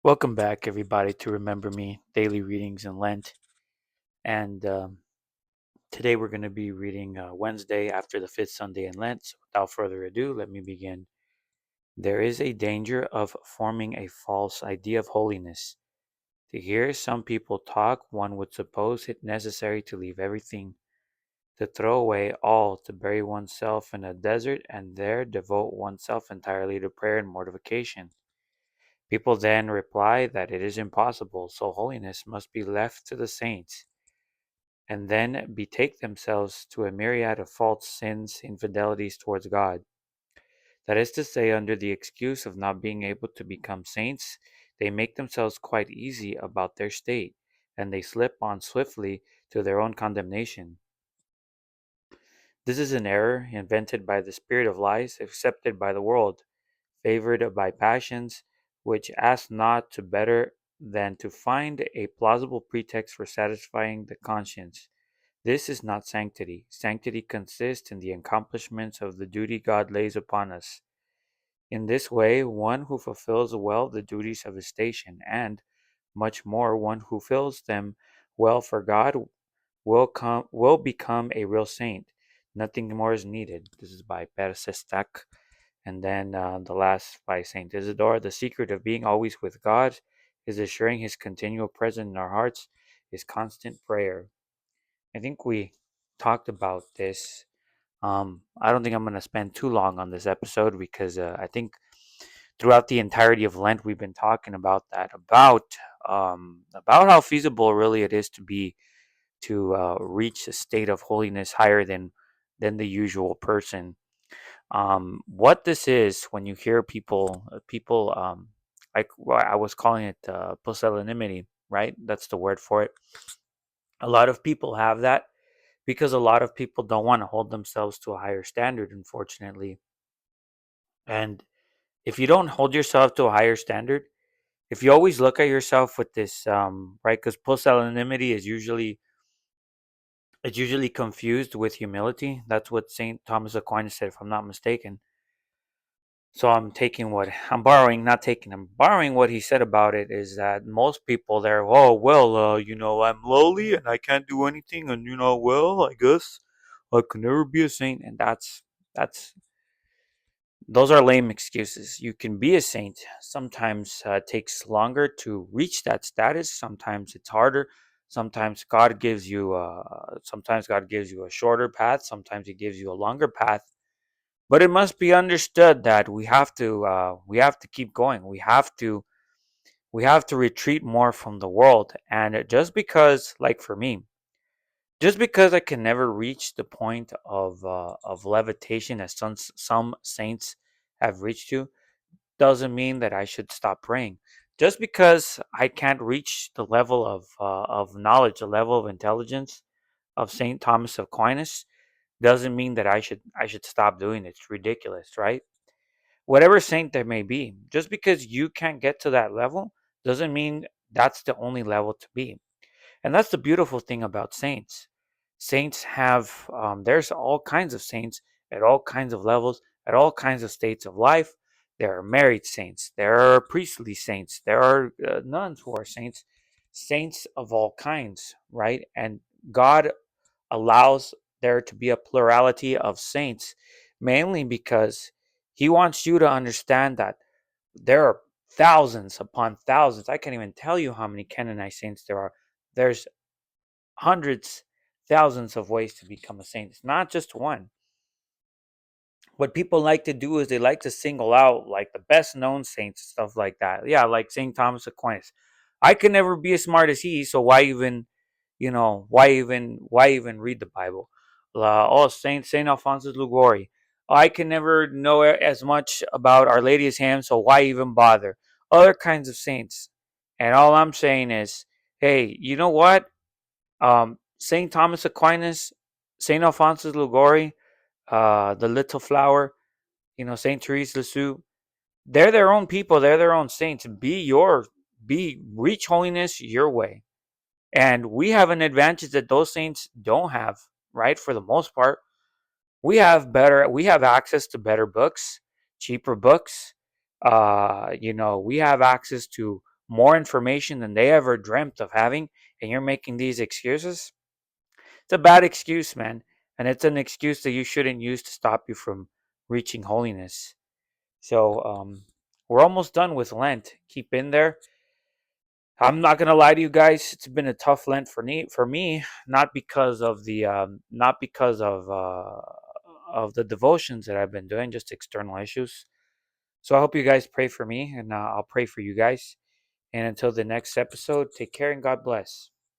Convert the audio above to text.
Welcome back, everybody, to Remember Me Daily Readings in Lent. And today we're going to be reading Wednesday after the fifth Sunday in Lent. So without further ado, let me begin. There is a danger of forming a false idea of holiness. To hear some people talk, one would suppose it necessary to leave everything, to throw away all, to bury oneself in a desert, and there devote oneself entirely to prayer and mortification. People then reply that it is impossible, so holiness must be left to the saints, and then betake themselves to a myriad of false sins, infidelities towards God. That is to say, under the excuse of not being able to become saints, they make themselves quite easy about their state, and they slip on swiftly to their own condemnation. This is an error invented by the spirit of lies, accepted by the world, favored by passions, which ask not to better than to find a plausible pretext for satisfying the conscience. This is not sanctity. Sanctity consists in the accomplishment of the duty God lays upon us. In this way, one who fulfills well the duties of his station, and, much more, one who fills them well for God, will become a real saint. Nothing more is needed. This is by Persestak. And then the last by Saint Isidore. The secret of being always with God is assuring his continual presence in our hearts, is constant prayer. I think we talked about this. I don't think I'm going to spend too long on this episode because I think throughout the entirety of Lent we've been talking about that, about how feasible really it is to reach a state of holiness higher than the usual person. What this is when you hear people like well, I was calling it pusillanimity, right? That's the word for it. A lot of people have that because a lot of people don't want to hold themselves to a higher standard, unfortunately. And if you don't hold yourself to a higher standard, if you always look at yourself with this, right, because pusillanimity is usually it's usually confused with humility. That's what Saint Thomas Aquinas said, if I'm not mistaken. So I'm taking what I'm borrowing, not taking. I'm borrowing what he said about it. Is that most people there? Oh well, I'm lowly and I can't do anything, and well, I guess I could never be a saint, and that's those are lame excuses. You can be a saint. Sometimes it takes longer to reach that status. Sometimes it's harder. Sometimes God gives you a shorter path. Sometimes He gives you a longer path. But it must be understood that we have to keep going. We have to retreat more from the world. And just because, like for me, just because I can never reach the point of levitation as some saints have reached to, doesn't mean that I should stop praying. Just because I can't reach the level of knowledge, the level of intelligence of Saint Thomas Aquinas, doesn't mean that I should stop doing it. It's ridiculous, right? Whatever saint there may be, just because you can't get to that level doesn't mean that's the only level to be. And that's the beautiful thing about saints. Saints have, there's all kinds of saints at all kinds of levels, at all kinds of states of life. There are married saints, there are priestly saints, there are nuns who are saints, saints of all kinds, right? And God allows there to be a plurality of saints, mainly because He wants you to understand that there are thousands upon thousands. I can't even tell you how many Canaanite saints there are. There's hundreds, thousands of ways to become a saint. It's not just one. What people like to do is they like to single out like the best known saints and stuff like that. Yeah, like Saint Thomas Aquinas. I could never be as smart as he, so why even read the Bible? Saint Alphonsus Liguori. I can never know as much about Our Lady of Ham, so why even bother? Other kinds of saints. And all I'm saying is, hey, you know what? Saint Thomas Aquinas, Saint Alphonsus Liguori, the Little Flower, Saint Therese Lisieux. They're their own people. They're their own saints. Reach holiness your way. And we have an advantage that those saints don't have, right? For the most part, we have access to better books, cheaper books. We have access to more information than they ever dreamt of having, and you're making these excuses, it's a bad excuse, man. And it's an excuse that you shouldn't use to stop you from reaching holiness. So we're almost done with Lent. Keep in there. I'm not gonna lie to you guys. It's been a tough Lent for me, not because of the not because of the devotions that I've been doing, just external issues. So I hope you guys pray for me, and I'll pray for you guys. And until the next episode, take care and God bless.